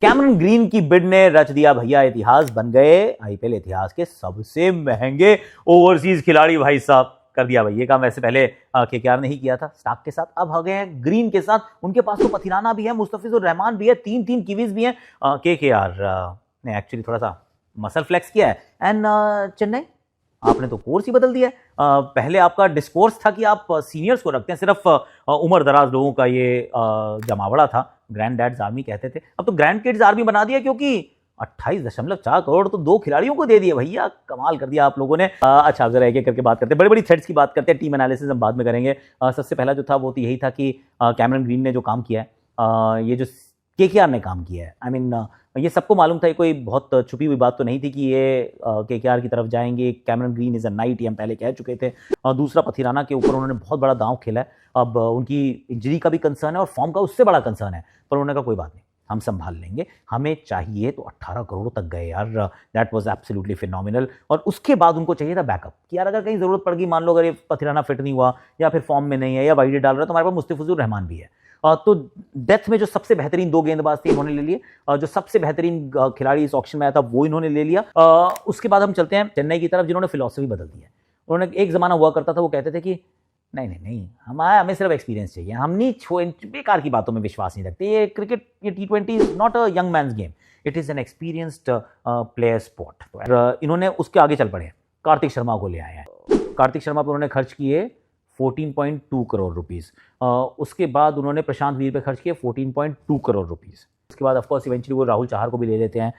Cameron Green की bid ने रच दिया भैया इतिहास, बन गए आईपीएल इतिहास के सबसे महंगे ओवरसीज खिलाड़ी भाई साहब। कर दिया भाई ये काम, वैसे पहले केकेआर ने ही किया था स्टार्क के साथ, अब आ गए हैं ग्रीन के साथ। उनके पास तो पथिराना भी है, मुस्तफिजुर रहमान भी है, तीन कीवीज भी हैं। केकेआर ने एक्चुअली थोड़ा सा मसल फ्लेक्स किया है। एंड चेन्नई, आपने तो कोर्स ही बदल दिया है। पहले आपका डिस्कोर्स था कि आप सीनियर्स को रखते हैं, सिर्फ उम्र दराज लोगों का ये जमावड़ा था, ग्रैंड डैड्स आर्मी कहते थे। अब तो ग्रैंड किड्स आर्मी बना दिया, क्योंकि 28.4 करोड़ तो 2 खिलाड़ियों को दे दिए भैया। कमाल कर दिया आप लोगों ने। अच्छा, जरा एक एक करके बात करते हैं, बड़ी बड़ी थ्रेड्स की बात करते हैं, टीम एनालिसिस हम बाद में करेंगे। सबसे पहला जो था वो तो यही था कि कैमरन ग्रीन ने जो काम किया है, ये जो केकेआर ने काम किया है, आई मीन ये सबको मालूम था, ये कोई बहुत छुपी हुई बात तो नहीं थी कि ये केकेआर की तरफ जाएंगे। Cameron green is a night, ये हम पहले कह चुके थे। दूसरा, पथिराना के ऊपर उन्होंने बहुत बड़ा दांव खेला है। अब उनकी इंजरी का भी कंसर्न है और फॉर्म का उससे बड़ा कंसर्न है, पर उन्होंने कहा कोई बात नहीं, हम संभाल लेंगे, हमें चाहिए तो 18 करोड़ तक गए यार। That was absolutely phenomenal. और उसके बाद उनको चाहिए था बैकअप कि यार अगर कहीं जरूरत पड़ गई, मान लो अगर ये पथिराना फिट नहीं हुआ या फिर फॉर्म में नहीं है या वाइड डाल रहा है, तो हमारे पास मुस्तफिजुर रहमान भी है। तो डेथ में जो सबसे बेहतरीन 2 गेंदबाज थे इन्होंने ले लिए, जो सबसे बेहतरीन खिलाड़ी इस ऑक्शन में आया था वो इन्होंने ले लिया। उसके बाद हम चलते हैं चेन्नई की तरफ, जिन्होंने फिलॉसफी बदल दी है। उन्होंने एक जमाना हुआ करता था, वो कहते थे कि नहीं, हमें सिर्फ एक्सपीरियंस चाहिए, हम नहीं बेकार की बातों में विश्वास नहीं रखते। ये क्रिकेट, ये T20 is not a young man's game, it is an experienced player sport. तो इन्होंने उसके आगे चल पड़े, कार्तिक शर्मा को ले आए हैं। कार्तिक शर्मा पर उन्होंने खर्च किए 14.2 करोड़ रुपीस। उसके बाद उन्होंने प्रशांत वीर पे खर्च किए 14.2 करोड़ रुपीस। उसके बाद ऑफकोर्स इवेंचुअली वो राहुल चाहर को भी ले लेते हैं।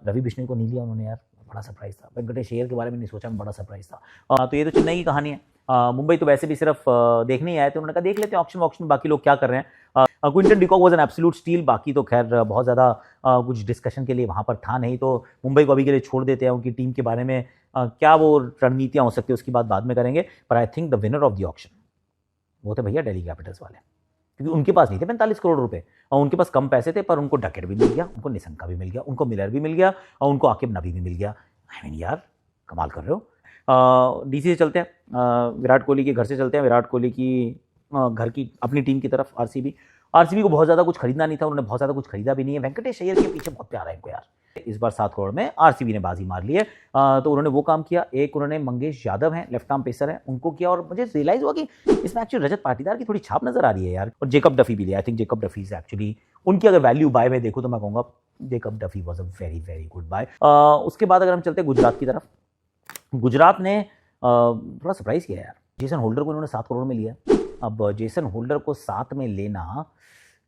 रवि बिश्नोई को नहीं लिया उन्होंने यार, बड़ा सरप्राइज था। वेंकटेश अय्यर के बारे में नहीं सोचा, बड़ा सरप्राइज था। तो ये तो चेन्नई की कहानी है। मुंबई तो वैसे भी सिर्फ देखने ही आए थे, उन्होंने कहा देख लेते हैं ऑक्शन बाकी लोग क्या कर रहे हैं। Quinton de Kock was an absolute steel, बाकी तो खैर बहुत ज़्यादा कुछ डिस्कशन के लिए वहाँ पर था नहीं, तो मुंबई को अभी के लिए छोड़ देते हैं। उनकी टीम के बारे में क्या वो रणनीतियाँ हो सकती है उसकी बात बाद में करेंगे। पर I think the winner of the auction वो थे भैया दिल्ली कैपिटल्स वाले, क्योंकि उनके पास नहीं थे 45 करोड़ रुपए, और उनके पास कम पैसे थे, पर उनको डकेट भी मिल गया, उनको निशंका भी मिल गया, उनको मिलर भी मिल गया, और उनको आकिब नबी भी मिल गया। आई मीन यार कमाल कर रहे हो। डीसी से चलते हैं, विराट कोहली के घर से चलते हैं, विराट कोहली की घर की अपनी टीम की तरफ, आरसीबी को बहुत ज़्यादा कुछ खरीदना नहीं था, उन्होंने बहुत ज़्यादा कुछ खरीदा भी नहीं है। वेंकटेश अय्यर के पीछे बहुत प्यारा है इनको यार। इस बार 7 करोड़ में आरसीबी ने बाजी मार ली है। तो उन्होंने वो काम किया। एक उन्होंने मंगेश यादव हैं, लेफ्ट आर्म पेसर हैं, उनको किया। और मुझे रियलाइज हुआ कि इसमें एक्चुअली रजत पाटीदार की थोड़ी छाप नजर आ रही है यार। और जेकब डफी भी लिया। I think Jacob Duffy is actually, उनकी अगर वैल्यू बाय में देखूँ तो मैं कहूँगा Jacob Duffy was a very very good buy. उसके बाद अगर हम चलते हैं गुजरात की तरफ, गुजरात ने थोड़ा सरप्राइज किया यार। जेसन होल्डर को इन्होंने 7 करोड़ में लिया। अब जेसन होल्डर को 7 में लेना,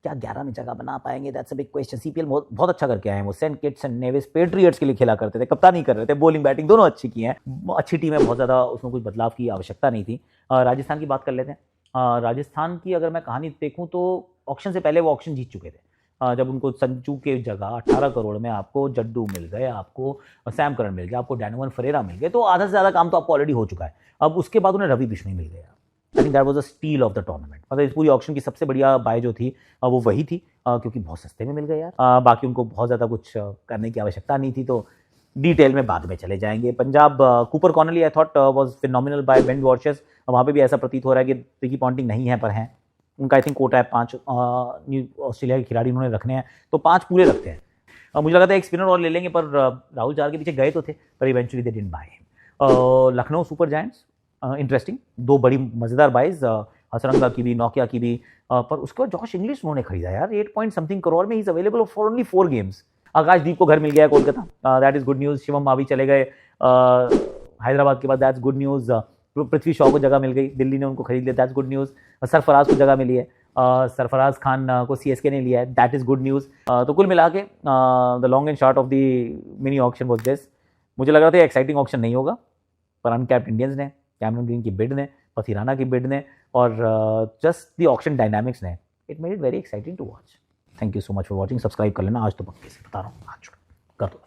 क्या 11 में जगह बना पाएंगे? That's a big question. CPL बहुत अच्छा करके आए हैं वो। Saint Kitts and Nevis Patriots के लिए खेला करते थे, कप्तानी कर रहे थे, बॉलिंग बैटिंग दोनों अच्छी की हैं, अच्छी टीम है, बहुत ज़्यादा उसमें कुछ बदलाव की आवश्यकता नहीं थी। राजस्थान की बात कर लेते हैं। राजस्थान की अगर मैं कहानी देखूँ तो ऑक्शन से पहले वो ऑक्शन जीत चुके थे। जब उनको संजू के जगह 18 करोड़ में आपको जड्डू मिल गए, आपको सैम करन मिल गया, आपको डैनोवन फरेरा मिल गए, तो आधा से ज़्यादा काम तो आपको ऑलरेडी हो चुका है। अब उसके बाद उन्हें रवि बिश्नोई मिल गया। I think that was a steel of the tournament. मतलब इस पूरी ऑक्शन की सबसे बढ़िया बाय जो थी वो वही थी, क्योंकि बहुत सस्ते में मिल गए यार। बाकी उनको बहुत ज़्यादा कुछ करने की आवश्यकता नहीं थी, तो डिटेल में बाद में चले जाएंगे। Punjab, Cooper Connolly I thought was phenomenal by Ben Dwarshuis. वहाँ पे भी ऐसा प्रतीत हो रहा है कि रिकी पॉन्टिंग नहीं है, पर हैं उनका आई थिंक कोटा है 5 ऑस्ट्रेलिया के खिलाड़ी उन्होंने रखने हैं, तो 5 पूरे रखते हैं। मुझे लगा था एक स्पिनर और ले लेंगे, पर राहुल चार के पीछे गए तो थे, पर eventually they didn't by him. Lucknow super giants, interesting, 2 बड़ी मजेदार बाइज, हसरंगा की भी, नोकिया की भी। पर उसके बाद जॉश इंग्लिश उन्होंने खरीदा यार 8 पॉइंट समथिंग करोड़ में। He is available for only 4 games. Akashdeep को घर मिल गया Kolkata, that is good news. Shivam Mavi चले गए हैदराबाद के बाद, that's good news. Prithvi Shaw को जगह मिल गई, दिल्ली ने उनको खरीद लिया, दैट्स गुड न्यूज। सरफराज को जगह मिली है, सरफराज खान को सीएसके ने लिया है, दैट इज गुड न्यूज। तो कुल मिला के the long and short of the mini auction was this. मुझे लग रहा था एक्साइटिंग ऑक्शन नहीं होगा, पर अनकैप्ड इंडियंस ने, कैमरन ग्रीन की बिड ने, पथिराना की बिड ने, और जस्ट द ऑक्शन डायनामिक्स ने, it made it very exciting to watch. Thank you so much for watching. Subscribe कर लेना आज तो पक्के से बता रहा हूँ, आज कर दो।